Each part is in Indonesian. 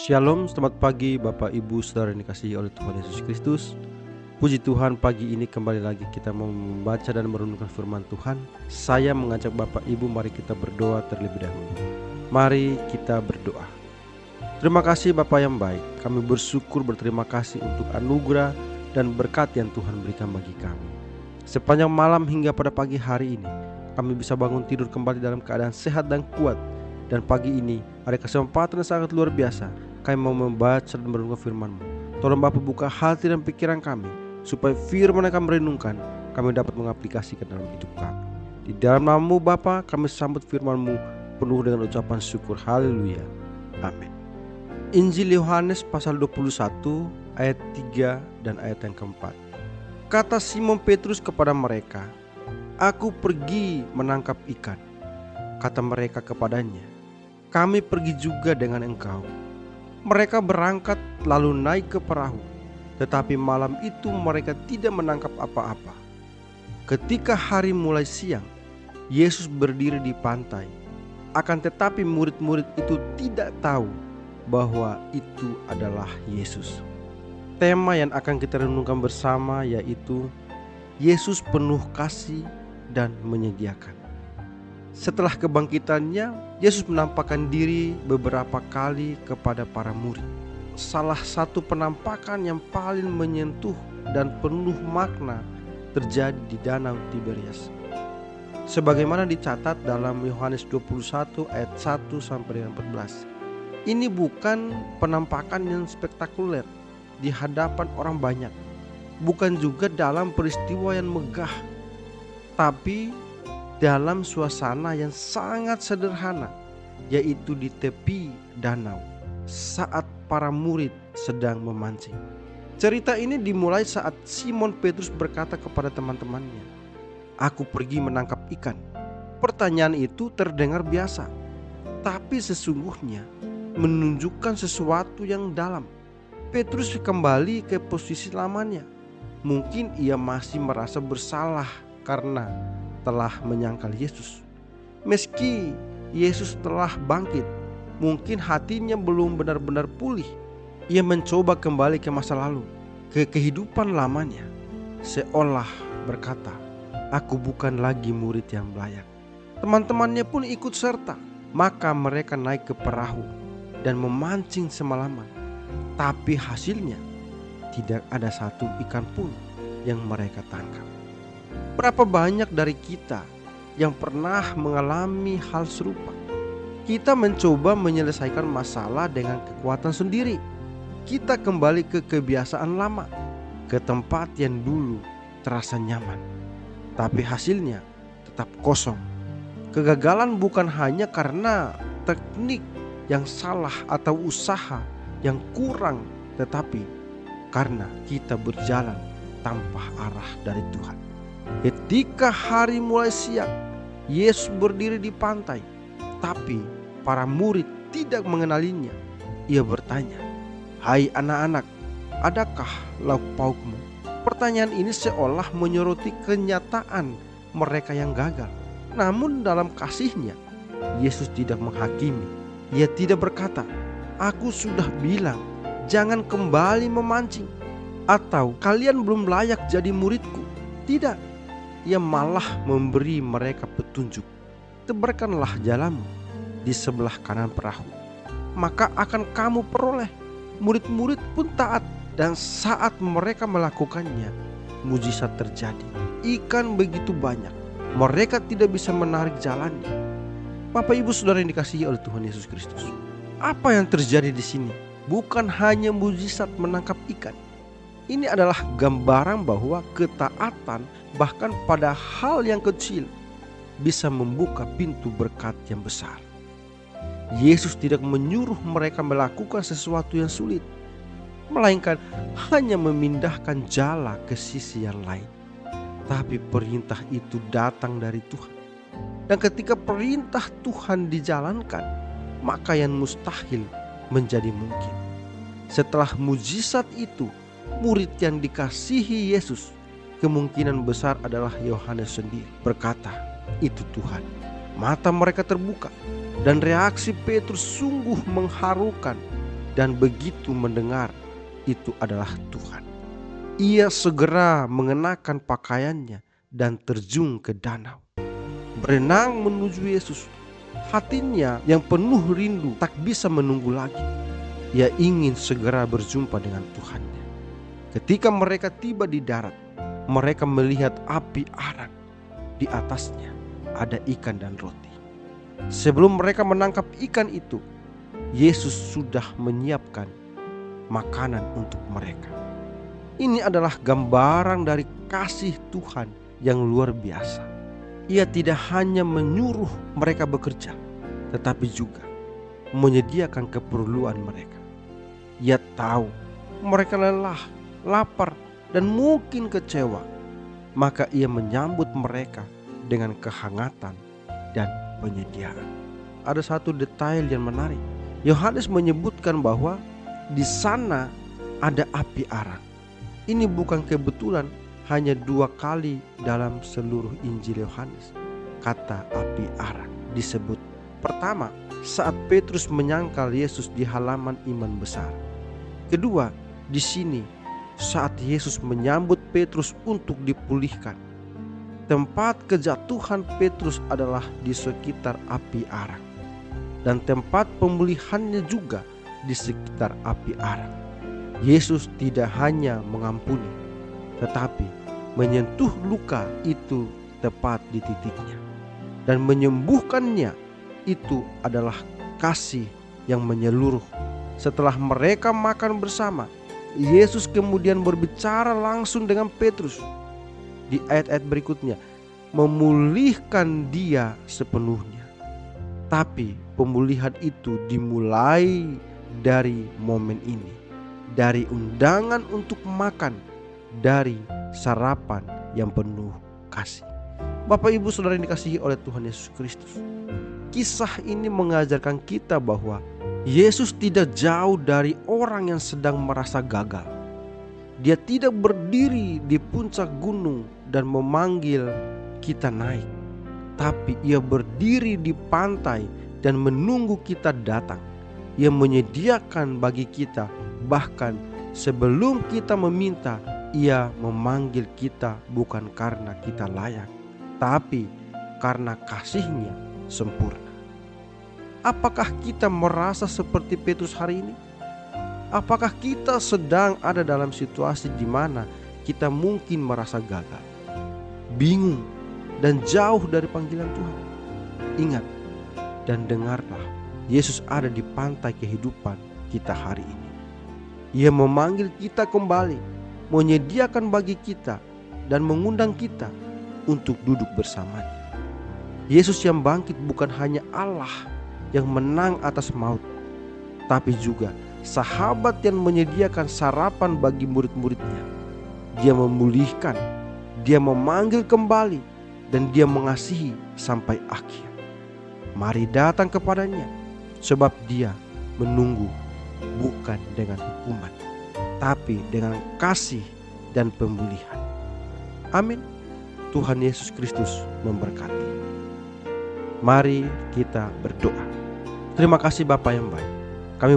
Shalom, selamat pagi Bapak Ibu Saudara yang dikasihi oleh Tuhan Yesus Kristus. Puji Tuhan, pagi ini kembali lagi kita mau membaca dan merenungkan firman Tuhan. Saya mengajak Bapak Ibu, mari kita berdoa terlebih dahulu. Mari kita berdoa. Terima kasih Bapak yang baik, kami bersyukur berterima kasih untuk anugerah dan berkat yang Tuhan berikan bagi kami. Sepanjang malam hingga pada pagi hari ini, kami bisa bangun tidur kembali dalam keadaan sehat dan kuat. Dan pagi ini ada kesempatan yang sangat luar biasa. Kami mau membaca dan merenungkan firman-Mu. Tolong Bapa buka hati dan pikiran kami, supaya firman yang kami renungkan, kami dapat mengaplikasikan dalam hidup kami. Di dalam nama-Mu Bapa, kami sambut firman-Mu penuh dengan ucapan syukur. Haleluya. Amin. Injil Yohanes pasal 21 ayat 3 dan ayat yang keempat. Kata Simon Petrus kepada mereka, "Aku pergi menangkap ikan." Kata mereka kepadanya, "Kami pergi juga dengan engkau." Mereka berangkat lalu naik ke perahu, tetapi malam itu mereka tidak menangkap apa-apa. Ketika hari mulai siang, Yesus berdiri di pantai. Akan tetapi murid-murid itu tidak tahu bahwa itu adalah Yesus. Tema yang akan kita renungkan bersama yaitu Yesus penuh kasih dan menyediakan. Setelah kebangkitannya, Yesus menampakkan diri beberapa kali kepada para murid. Salah satu penampakan yang paling menyentuh dan penuh makna terjadi di Danau Tiberias. Sebagaimana dicatat dalam Yohanes 21 ayat 1 sampai dengan 14. Ini bukan penampakan yang spektakuler di hadapan orang banyak. Bukan juga dalam peristiwa yang megah. Tapi dalam suasana yang sangat sederhana, yaitu di tepi danau saat para murid sedang memancing. Cerita ini dimulai saat Simon Petrus berkata kepada teman-temannya, "Aku pergi menangkap ikan." Pertanyaan itu terdengar biasa, tapi sesungguhnya menunjukkan sesuatu yang dalam. Petrus kembali ke posisi lamanya. Mungkin ia masih merasa bersalah karena telah menyangkal Yesus. Meski Yesus telah bangkit, mungkin hatinya belum benar-benar pulih. Ia mencoba kembali ke masa lalu, ke kehidupan lamanya, seolah berkata, "Aku bukan lagi murid yang layak." Teman-temannya pun ikut serta. Maka mereka naik ke perahu dan memancing semalaman. Tapi hasilnya tidak ada satu ikan pun yang mereka tangkap. Berapa banyak dari kita yang pernah mengalami hal serupa? Kita mencoba menyelesaikan masalah dengan kekuatan sendiri. Kita kembali ke kebiasaan lama, ke tempat yang dulu terasa nyaman. Tapi hasilnya tetap kosong. Kegagalan bukan hanya karena teknik yang salah atau usaha yang kurang, tetapi karena kita berjalan tanpa arah dari Tuhan. Ketika hari mulai siang, Yesus berdiri di pantai, tapi para murid tidak mengenalinya. Ia bertanya, "Hai anak-anak, adakah lauk paukmu?" Pertanyaan ini seolah menyoroti kenyataan mereka yang gagal. Namun dalam kasihnya, Yesus tidak menghakimi. Ia tidak berkata, "Aku sudah bilang, jangan kembali memancing," atau "Kalian belum layak jadi muridku." Tidak. Ia malah memberi mereka petunjuk. "Tebarkanlah jalamu di sebelah kanan perahu, maka akan kamu peroleh." Murid-murid pun taat, dan saat mereka melakukannya, mujizat terjadi. Ikan begitu banyak, mereka tidak bisa menarik jalannya. Bapak Ibu Saudara yang dikasihi oleh Tuhan Yesus Kristus, apa yang terjadi di sini bukan hanya mujizat menangkap ikan. Ini adalah gambaran bahwa ketaatan bahkan pada hal yang kecil bisa membuka pintu berkat yang besar. Yesus tidak menyuruh mereka melakukan sesuatu yang sulit, melainkan hanya memindahkan jala ke sisi yang lain. Tapi perintah itu datang dari Tuhan. Dan ketika perintah Tuhan dijalankan, maka yang mustahil menjadi mungkin. Setelah mujizat itu, murid yang dikasihi Yesus kemungkinan besar adalah Yohanes sendiri berkata, "Itu Tuhan." Mata mereka terbuka dan reaksi Petrus sungguh mengharukan. dan begitu mendengar itu adalah Tuhan, ia segera mengenakan pakaiannya dan terjun ke danau, berenang menuju Yesus. Hatinya yang penuh rindu tak bisa menunggu lagi. Ia ingin segera berjumpa dengan Tuhannya. Ketika mereka tiba di darat, mereka melihat api arang. Di atasnya ada ikan dan roti. Sebelum mereka menangkap ikan itu, Yesus sudah menyiapkan makanan untuk mereka. Ini adalah gambaran dari kasih Tuhan yang luar biasa. Ia tidak hanya menyuruh mereka bekerja, tetapi juga menyediakan keperluan mereka. Ia tahu mereka lelah, lapar, dan mungkin kecewa. Maka ia menyambut mereka dengan kehangatan dan penyediaan. Ada satu detail yang menarik. Yohanes menyebutkan bahwa di sana ada api arang. Ini bukan kebetulan, hanya 2 kali dalam seluruh Injil Yohanes kata api arang disebut. Pertama, saat Petrus menyangkal Yesus di halaman imam besar. Kedua, di sini saat Yesus menyambut Petrus untuk dipulihkan. Tempat kejatuhan Petrus adalah di sekitar api arang, dan tempat pemulihannya juga di sekitar api arang. Yesus tidak hanya mengampuni, tetapi menyentuh luka itu tepat di titiknya, dan menyembuhkannya. Itu adalah kasih yang menyeluruh. Setelah mereka makan bersama, Yesus kemudian berbicara langsung dengan Petrus. Di ayat-ayat berikutnya, memulihkan dia sepenuhnya. Tapi pemulihan itu dimulai dari momen ini, dari undangan untuk makan, dari sarapan yang penuh kasih. Bapak, Ibu, Saudara yang dikasihi oleh Tuhan Yesus Kristus, kisah ini mengajarkan kita bahwa Yesus tidak jauh dari orang yang sedang merasa gagal. Dia tidak berdiri di puncak gunung dan memanggil kita naik, tapi ia berdiri di pantai dan menunggu kita datang. Ia menyediakan bagi kita, bahkan sebelum kita meminta. Ia memanggil kita bukan karena kita layak, tapi karena kasih-Nya sempurna. Apakah kita merasa seperti Petrus hari ini? Apakah kita sedang ada dalam situasi di mana kita mungkin merasa gagal, bingung, dan jauh dari panggilan Tuhan? Ingat dan dengarlah, Yesus ada di pantai kehidupan kita hari ini. Ia memanggil kita kembali, menyediakan bagi kita, dan mengundang kita untuk duduk bersamanya. Yesus yang bangkit bukan hanya Allah yang menang atas maut, tapi juga sahabat yang menyediakan sarapan bagi murid-muridnya. Dia memulihkan, dia memanggil kembali, dan dia mengasihi sampai akhir. Mari datang kepadanya, sebab dia menunggu bukan dengan hukuman, tapi dengan kasih dan pemulihan. Amin. Tuhan Yesus Kristus memberkati. Mari kita berdoa. Terima kasih Bapa yang baik. Kami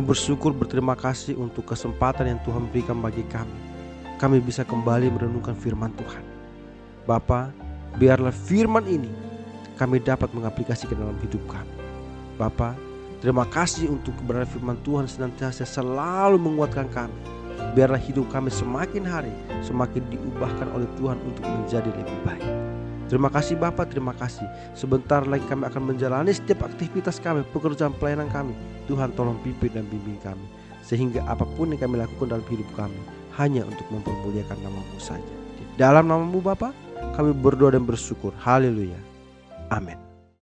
berterima kasih untuk kesempatan yang Tuhan berikan bagi kami. Kami bisa kembali merenungkan firman Tuhan. Bapa, biarlah firman ini kami dapat mengaplikasikan dalam hidup kami. Bapa, terima kasih untuk kebenaran firman Tuhan senantiasa selalu menguatkan kami. Biarlah hidup kami semakin hari semakin diubahkan oleh Tuhan untuk menjadi lebih baik. Terima kasih Bapa, terima kasih. Sebentar lagi kami akan menjalani setiap aktivitas kami, pekerjaan pelayanan kami. Tuhan tolong pimpin dan bimbing kami, sehingga apapun yang kami lakukan dalam hidup kami hanya untuk mempermuliakan nama-Mu saja. Di dalam nama-Mu Bapa, kami berdoa dan bersyukur. Haleluya. Amin.